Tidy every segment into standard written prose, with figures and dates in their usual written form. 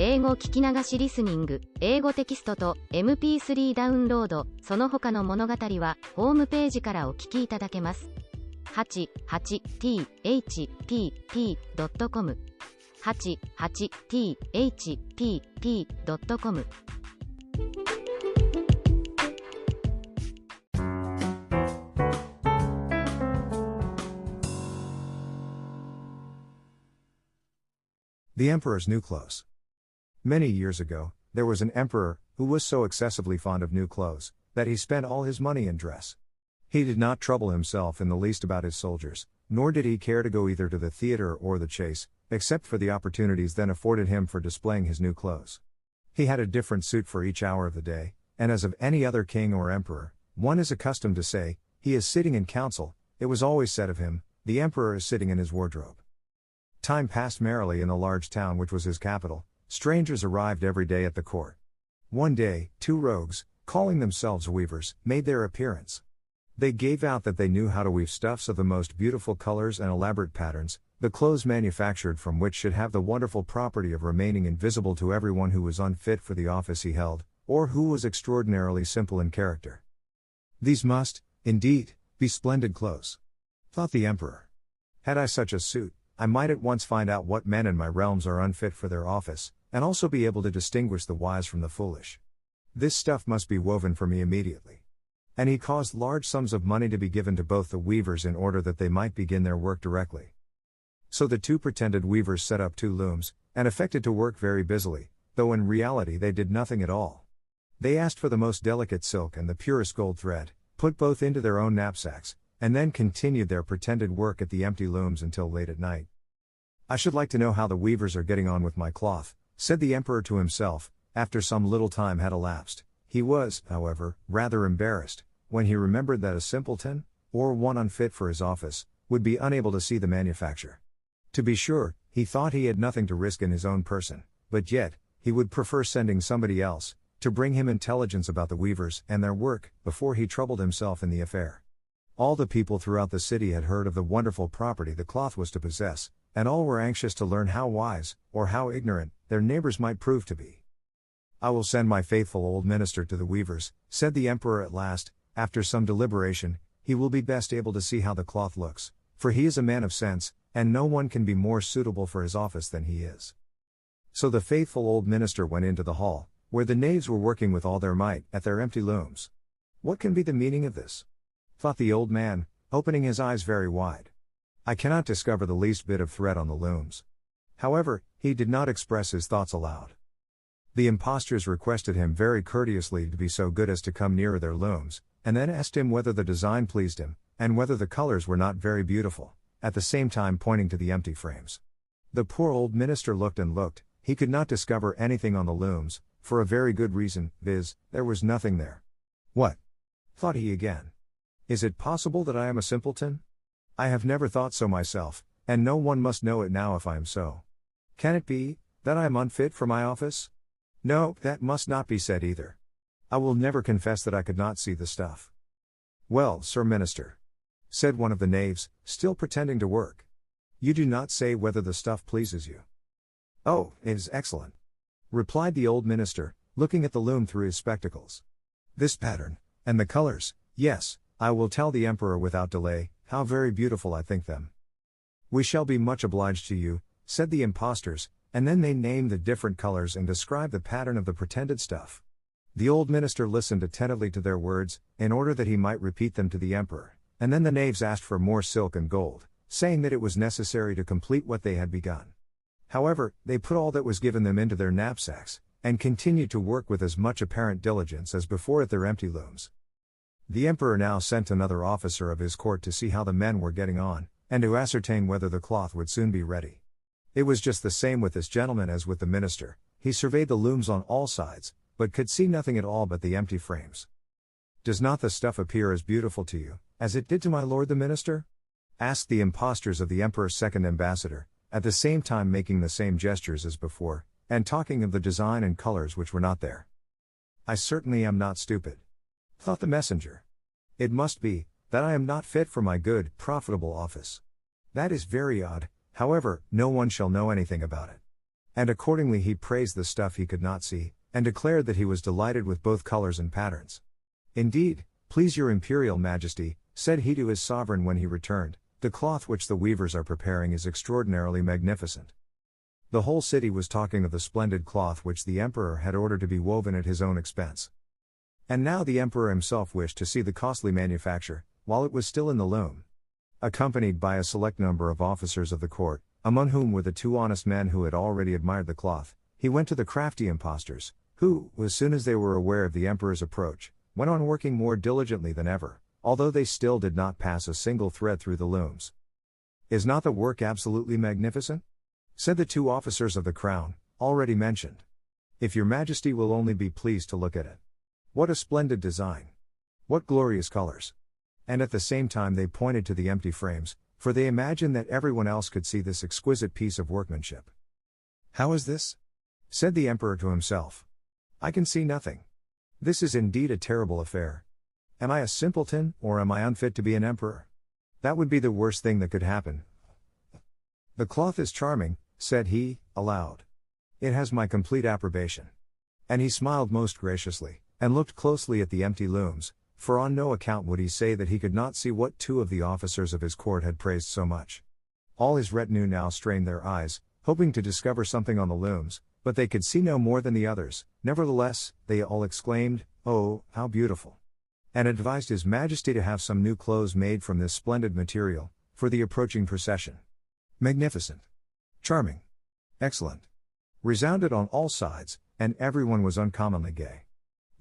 英語聞き流しリスニング、英語テキストと MP3 ダウンロード、その他の物語はホームページからお聞きいただけます。88thpp.com 88thpp.com The Emperor's New Clothes. Many years ago, there was an emperor who was so excessively fond of new clothes that he spent all his money in dress. He did not trouble himself in the least about his soldiers, nor did he care to go either to the theater or the chase, except for the opportunities then afforded him for displaying his new clothes. He had a different suit for each hour of the day, and as of any other king or emperor, one is accustomed to say, "He is sitting in council," it was always said of him, "The emperor is sitting in his wardrobe." Time passed merrily in the large town which was his capital. Strangers arrived every day at the court. One day, two rogues, calling themselves weavers, made their appearance. They gave out that they knew how to weave stuffs of the most beautiful colors and elaborate patterns, the clothes manufactured from which should have the wonderful property of remaining invisible to everyone who was unfit for the office he held, or who was extraordinarily simple in character. These must, indeed, be splendid clothes, thought the emperor. Had I such a suit, I might at once find out what men in my realms are unfit for their office, and also be able to distinguish the wise from the foolish. This stuff must be woven for me immediately. And he caused large sums of money to be given to both the weavers in order that they might begin their work directly. So the two pretended weavers set up two looms, and affected to work very busily, though in reality they did nothing at all. They asked for the most delicate silk and the purest gold thread, put both into their own knapsacks, and then continued their pretended work at the empty looms until late at night. "I should like to know how the weavers are getting on with my cloth," said the emperor to himself, after some little time had elapsed. He was, however, rather embarrassed, when he remembered that a simpleton, or one unfit for his office, would be unable to see the manufacture. To be sure, he thought he had nothing to risk in his own person, but yet, he would prefer sending somebody else, to bring him intelligence about the weavers and their work, before he troubled himself in the affair. All the people throughout the city had heard of the wonderful property the cloth was to possess, and all were anxious to learn how wise, or how ignorant, their neighbors might prove to be. "I will send my faithful old minister to the weavers," said the emperor at last, after some deliberation. "He will be best able to see how the cloth looks, for he is a man of sense, and no one can be more suitable for his office than he is." So the faithful old minister went into the hall, where the knaves were working with all their might, at their empty looms. "What can be the meaning of this?" thought the old man, opening his eyes very wide. "I cannot discover the least bit of thread on the looms." However, he did not express his thoughts aloud. The impostors requested him very courteously to be so good as to come nearer their looms, and then asked him whether the design pleased him, and whether the colors were not very beautiful, at the same time pointing to the empty frames. The poor old minister looked and looked, he could not discover anything on the looms, for a very good reason, viz., there was nothing there. "What?" thought he again. "Is it possible that I am a simpleton? I have never thought so myself, and no one must know it now if I am so. Can it be, that I am unfit for my office? No, that must not be said either. I will never confess that I could not see the stuff." "Well, Sir Minister," said one of the knaves, still pretending to work, "you do not say whether the stuff pleases you." "Oh, it is excellent," replied the old minister, looking at the loom through his spectacles. "This pattern, and the colors, yes, I will tell the emperor without delay, how very beautiful I think them." "We shall be much obliged to you," said the impostors, and then they named the different colors and described the pattern of the pretended stuff. The old minister listened attentively to their words, in order that he might repeat them to the emperor, and then the knaves asked for more silk and gold, saying that it was necessary to complete what they had begun. However, they put all that was given them into their knapsacks, and continued to work with as much apparent diligence as before at their empty looms. The emperor now sent another officer of his court to see how the men were getting on, and to ascertain whether the cloth would soon be ready. It was just the same with this gentleman as with the minister. He surveyed the looms on all sides, but could see nothing at all but the empty frames. "Does not the stuff appear as beautiful to you, as it did to my lord the minister?" asked the impostors of the emperor's second ambassador, at the same time making the same gestures as before, and talking of the design and colors which were not there. "I certainly am not stupid," thought the messenger. "It must be, that I am not fit for my good, profitable office. That is very odd, however, no one shall know anything about it. And accordingly he praised the stuff he could not see, and declared that he was delighted with both colors and patterns. Indeed, please your imperial majesty, said he to his sovereign when he returned, the cloth which the weavers are preparing is extraordinarily magnificent. The whole city was talking of the splendid cloth which the emperor had ordered to be woven at his own expense. And now the emperor himself wished to see the costly manufacture, while it was still in the loom. Accompanied by a select number of officers of the court, among whom were the two honest men who had already admired the cloth, he went to the crafty impostors, who, as soon as they were aware of the emperor's approach, went on working more diligently than ever, although they still did not pass a single thread through the looms. Is not the work absolutely magnificent? Said the two officers of the crown, already mentioned. If your majesty will only be pleased to look at it. What a splendid design! What glorious colors! And at the same time they pointed to the empty frames, for they imagined that everyone else could see this exquisite piece of workmanship. How is this? Said the emperor to himself. I can see nothing. This is indeed a terrible affair. Am I a simpleton, or am I unfit to be an emperor? That would be the worst thing that could happen. The cloth is charming, said he, aloud. It has my complete approbation. And he smiled most graciously, and looked closely at the empty looms, for on no account would he say that he could not see what two of the officers of his court had praised so much. All his retinue now strained their eyes, hoping to discover something on the looms, but they could see no more than the others. Nevertheless, they all exclaimed, "Oh, how beautiful!" and advised his majesty to have some new clothes made from this splendid material, for the approaching procession. Magnificent! Charming! Excellent! Resounded on all sides, and everyone was uncommonly gay.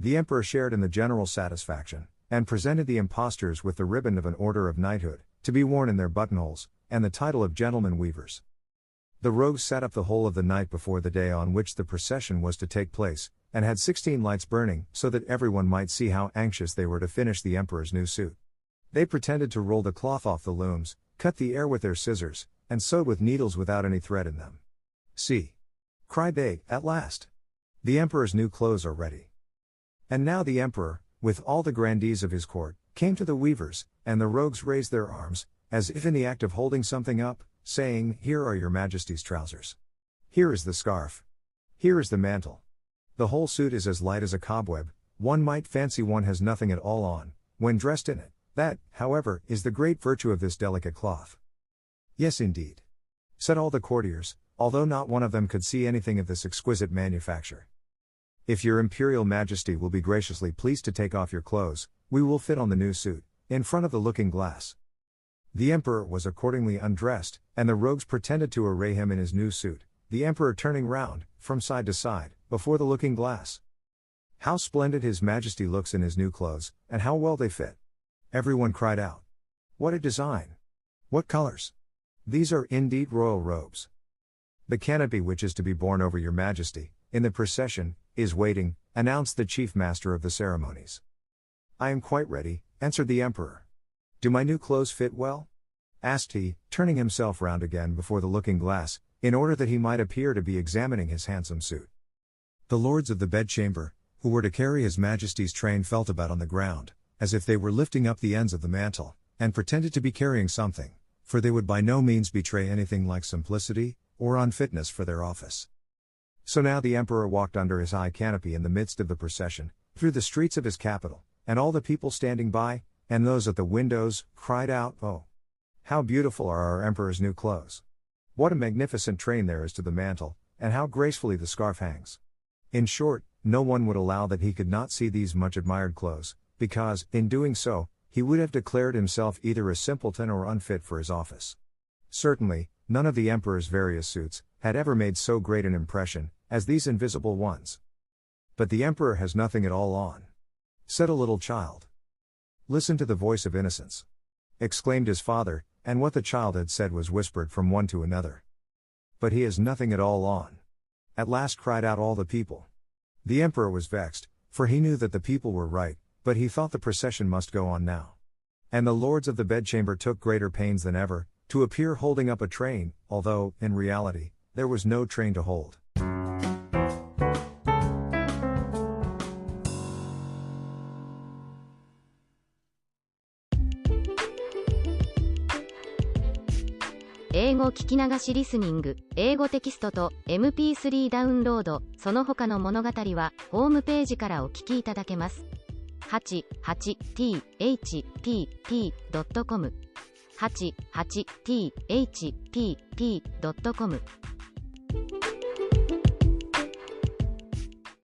The emperor shared in the general satisfaction, and presented the impostors with the ribbon of an order of knighthood, to be worn in their buttonholes, and the title of gentlemen weavers. The rogues sat up the whole of the night before the day on which the procession was to take place, and had 16 lights burning, so that everyone might see how anxious they were to finish the emperor's new suit. They pretended to roll the cloth off the looms, cut the air with their scissors, and sewed with needles without any thread in them. "See!" cried they, at last. "The emperor's new clothes are ready." And now the emperor, with all the grandees of his court, came to the weavers, and the rogues raised their arms, as if in the act of holding something up, saying, "Here are your majesty's trousers. Here is the scarf. Here is the mantle. The whole suit is as light as a cobweb, one might fancy one has nothing at all on, when dressed in it. That, however, is the great virtue of this delicate cloth." "Yes, indeed," said all the courtiers, although not one of them could see anything of this exquisite manufacture. "If your imperial majesty will be graciously pleased to take off your clothes, we will fit on the new suit, in front of the looking glass." The emperor was accordingly undressed, and the rogues pretended to array him in his new suit, the emperor turning round, from side to side, before the looking glass. "How splendid his majesty looks in his new clothes, and how well they fit!" Everyone cried out. "What a design! What colors! These are indeed royal robes." "The canopy which is to be borne over your majesty, in the procession, is waiting," announced the chief master of the ceremonies. "I am quite ready," answered the emperor. "Do my new clothes fit well?" asked he, turning himself round again before the looking glass, in order that he might appear to be examining his handsome suit. The lords of the bedchamber, who were to carry his majesty's train, felt about on the ground, as if they were lifting up the ends of the mantle, and pretended to be carrying something, for they would by no means betray anything like simplicity, or unfitness for their office. So now the emperor walked under his high canopy in the midst of the procession, through the streets of his capital, and all the people standing by, and those at the windows, cried out, "Oh! How beautiful are our emperor's new clothes! What a magnificent train there is to the mantle, and how gracefully the scarf hangs!" In short, no one would allow that he could not see these much admired clothes, because, in doing so, he would have declared himself either a simpleton or unfit for his office. Certainly, none of the emperor's various suits had ever made so great an impression as these invisible ones. "But the emperor has nothing at all on," said a little child. "Listen to the voice of innocence," exclaimed his father, and what the child had said was whispered from one to another. "But he has nothing at all on," at last cried out all the people. The emperor was vexed, for he knew that the people were right, but he thought the procession must go on now. And the lords of the bedchamber took greater pains than ever, to appear holding up a train, although, in reality, there was no train to hold.英語語聞き流しリスニング、英語テキストと MP3 ダウンロード、その他の物語はホームページからお聞きいただけます。88thpp.com 88thpp.com